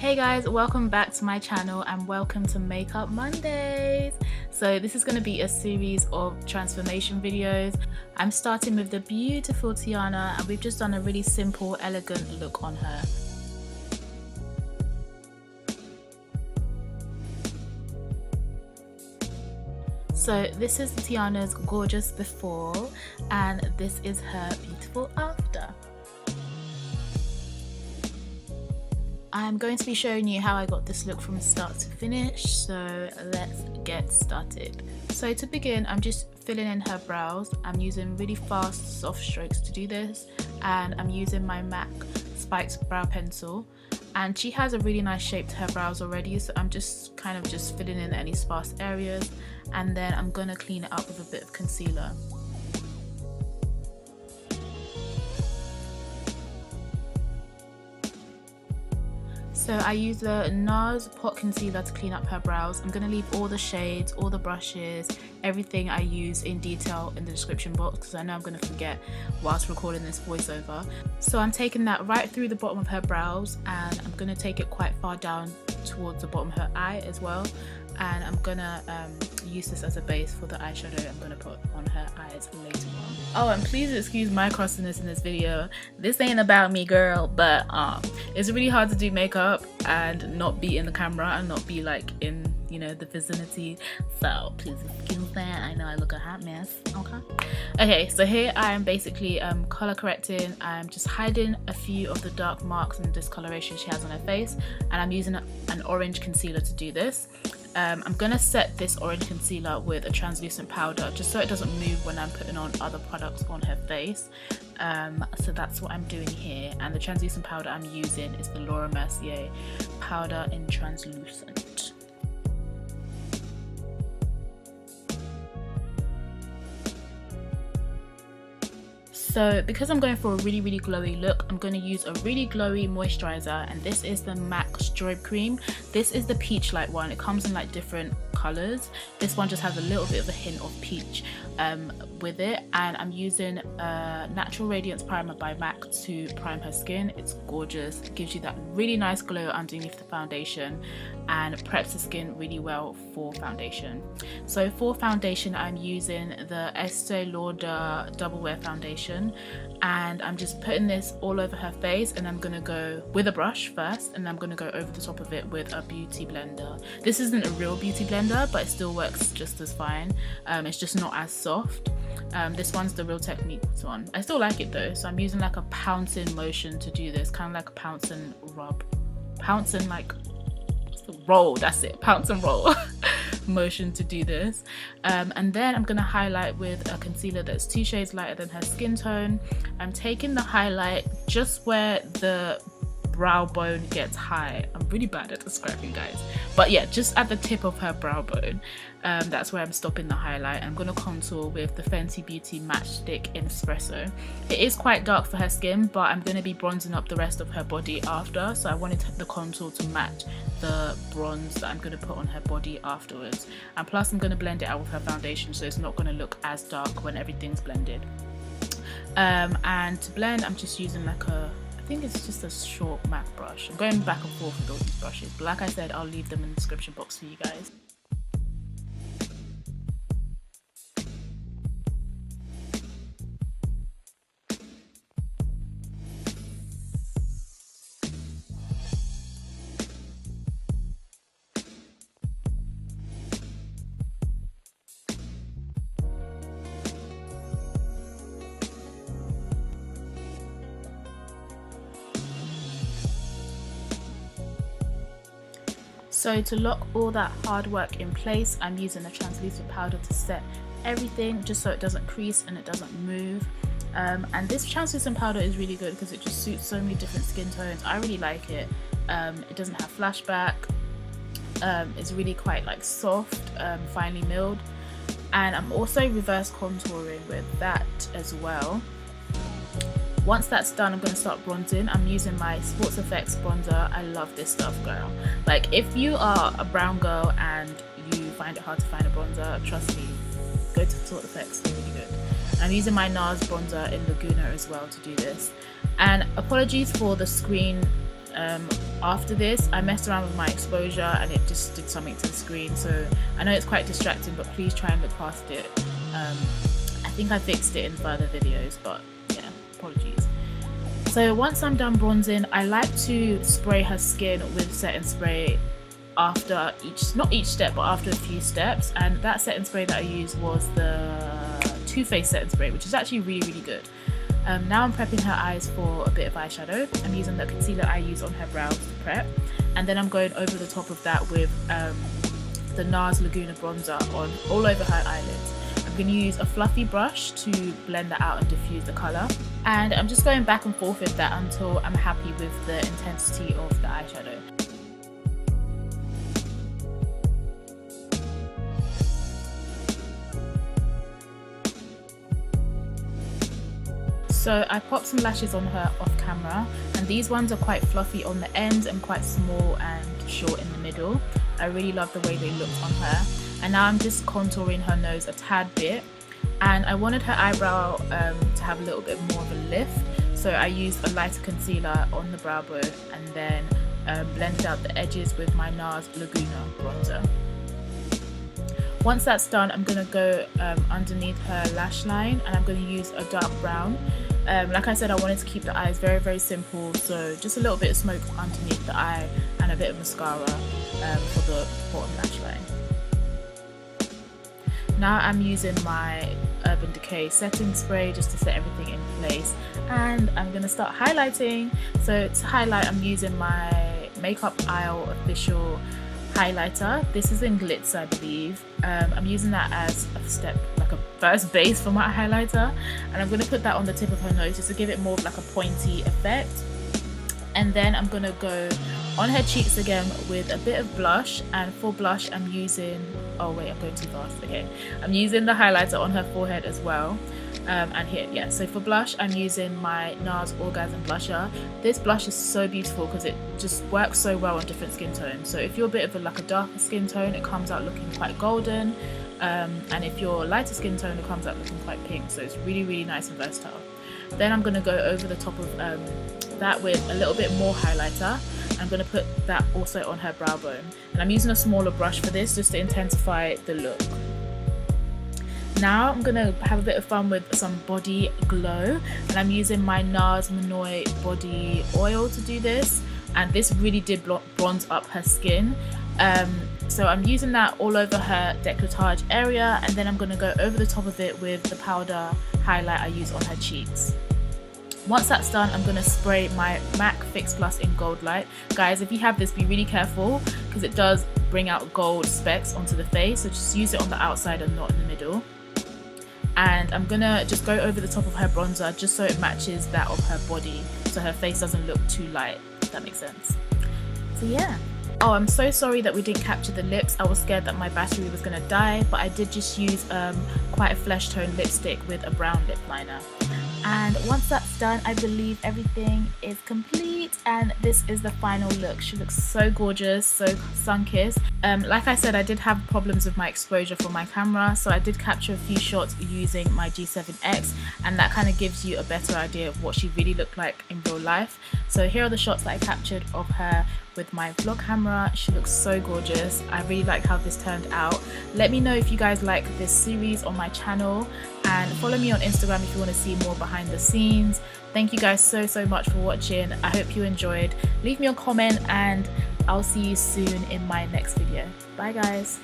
Hey guys, welcome back to my channel and welcome to Makeup Mondays. So this is going to be a series of transformation videos. I'm starting with the beautiful Tiana and we've just done a really simple, elegant look on her. So this is Tiana's gorgeous before and this is her beautiful after. I'm going to be showing you how I got this look from start to finish, so let's get started. So to begin, I'm just filling in her brows. I'm using really fast soft strokes to do this, and I'm using my MAC Spiked brow pencil, and she has a really nice shape to her brows already, so I'm just kind of filling in any sparse areas, and then I'm going to clean it up with a bit of concealer. So I use the Nars pot concealer to clean up her brows. I'm going to leave all the shades, all the brushes, everything I use in detail in the description box because I know I'm going to forget whilst recording this voiceover. So I'm taking that right through the bottom of her brows and I'm going to take it quite far down towards the bottom of her eye as well. And I'm going to use this as a base for the eyeshadow I'm going to put on her eyes later on. Oh, and please excuse my crossiness in this video. This ain't about me, girl, but it's really hard to do makeup and not be in the camera and not be like in, you know, the vicinity. So please excuse that. I know I look a hot mess. Okay, so here I am basically color correcting. I'm just hiding a few of the dark marks and discoloration she has on her face, and I'm using an orange concealer to do this. I'm gonna set this orange concealer with a translucent powder just so it doesn't move when I'm putting on other products on her face. So that's what I'm doing here, and the translucent powder I'm using is the Mercier powder in translucent. So because I'm going for a really glowy look, I'm going to use a really glowy moisturizer, and this is the MAC Strobe Cream. This is the Peachlite one. It comes in like different colors. This one just has a little bit of a hint of peach with it, and I'm using a Natural Radiance Primer by MAC to prime her skin. It's gorgeous. It gives you that really nice glow underneath the foundation and preps the skin really well for foundation. So for foundation, I'm using the Estee Lauder Double Wear Foundation, and I'm just putting this all over her face, and I'm gonna go with a brush first, and I'm gonna go over the top of it with a beauty blender. This isn't a real beauty blender, but it still works just as fine. It's just not as soft. This one's the Real Techniques one. I still like it though, so I'm using like a pouncing motion to do this, kind of like a pounce and rub, pounce and like roll, that's it, pounce and roll motion to do this. And then I'm going to highlight with a concealer that's 2 shades lighter than her skin tone. I'm taking the highlight just where the brow bone gets high. I'm really bad at describing, guys, but yeah, just at the tip of her brow bone. That's where I'm stopping the highlight. I'm going to contour with the Fenty Beauty Matchstick in Espresso. It is quite dark for her skin, but I'm going to be bronzing up the rest of her body after, so I wanted the contour to match the bronze that I'm going to put on her body afterwards. And plus I'm going to blend it out with her foundation, so it's not going to look as dark when everything's blended. And to blend, I'm just using like I think it's just a short MAC brush. I'm going back and forth with all these brushes, but like I said, I'll leave them in the description box for you guys. So to lock all that hard work in place, I'm using a translucent powder to set everything just so it doesn't crease and it doesn't move. And this translucent powder is really good because it just suits so many different skin tones. I really like it. It doesn't have flashback. It's really quite like soft, finely milled. And I'm also reverse contouring with that as well. Once that's done, I'm going to start bronzing. I'm using my Sportfx bronzer. I love this stuff, girl. Like, if you are a brown girl and you find it hard to find a bronzer, trust me, go to Sportfx, they're really good. I'm using my Nars bronzer in Laguna as well to do this. And apologies for the screen after this I messed around with my exposure and it just did something to the screen, so I know it's quite distracting, but please try and look past it. I think I fixed it in further videos, but yeah, apologies. So once I'm done bronzing, I like to spray her skin with setting spray after not each step, but after a few steps, and that setting spray that I used was the Too Faced setting spray, which is actually really good. Now I'm prepping her eyes for a bit of eyeshadow. I'm using the concealer I use on her brows to prep, and then I'm going over the top of that with the Nars Laguna bronzer on all over her eyelids. I'm going to use a fluffy brush to blend that out and diffuse the colour, and I'm just going back and forth with that until I'm happy with the intensity of the eyeshadow. So I popped some lashes on her off camera, and these ones are quite fluffy on the ends and quite small and short in the middle. I really love the way they looked on her. And now I'm just contouring her nose a tad bit, and I wanted her eyebrow to have a little bit more of a lift, so I used a lighter concealer on the brow bone and then blended out the edges with my Nars Laguna bronzer. Once that's done, I'm going to go underneath her lash line, and I'm going to use a dark brown. Like I said, I wanted to keep the eyes very simple, so just a little bit of smoke underneath the eye and a bit of mascara for the bottom lash line. Now I'm using my Urban Decay setting spray just to set everything in place, and I'm going to start highlighting. So to highlight, I'm using my Makeup Isle Official highlighter. This is in Glitz, I believe. I'm using that as a step, like a first base for my highlighter, and I'm going to put that on the tip of her nose just to give it more of like a pointy effect. And then I'm going to go on her cheeks again with a bit of blush, and for blush I'm using, oh wait, I'm going too fast, okay. I'm using the highlighter on her forehead as well. And here, yeah, so for blush I'm using my Nars Orgasm blusher. This blush is so beautiful because it just works so well on different skin tones. So if you're a bit of like a darker skin tone, it comes out looking quite golden, and if you're a lighter skin tone, it comes out looking quite pink. So it's really nice and versatile. Then I'm going to go over the top of that with a little bit more highlighter. I'm going to put that also on her brow bone, and I'm using a smaller brush for this just to intensify the look. Now I'm going to have a bit of fun with some body glow, and I'm using my Nars Manoi body oil to do this, and this really did bronze up her skin. So I'm using that all over her décolletage area, and then I'm going to go over the top of it with the powder highlight I use on her cheeks. Once that's done, I'm going to spray my MAC Fix Plus in Gold Light. Guys, if you have this, be really careful because it does bring out gold specks onto the face, so just use it on the outside and not in the middle. And I'm going to just go over the top of her bronzer just so it matches that of her body, so her face doesn't look too light, if that makes sense. So yeah. Oh, I'm so sorry that we didn't capture the lips. I was scared that my battery was going to die, but I did just use quite a flesh tone lipstick with a brown lip liner. And once that's done, I believe everything is complete, and this is the final look. She looks so gorgeous, so sun-kissed. Like I said, I did have problems with my exposure for my camera, so I did capture a few shots using my G7X, and that kind of gives you a better idea of what she really looked like in real life. So here are the shots that I captured of her with my vlog camera. She looks so gorgeous. I really like how this turned out. Let me know if you guys like this series on my channel, and follow me on Instagram if you want to see more behind the scenes. Thank you guys so much for watching. I hope you enjoyed. Leave me a comment and I'll see you soon in my next video. Bye guys.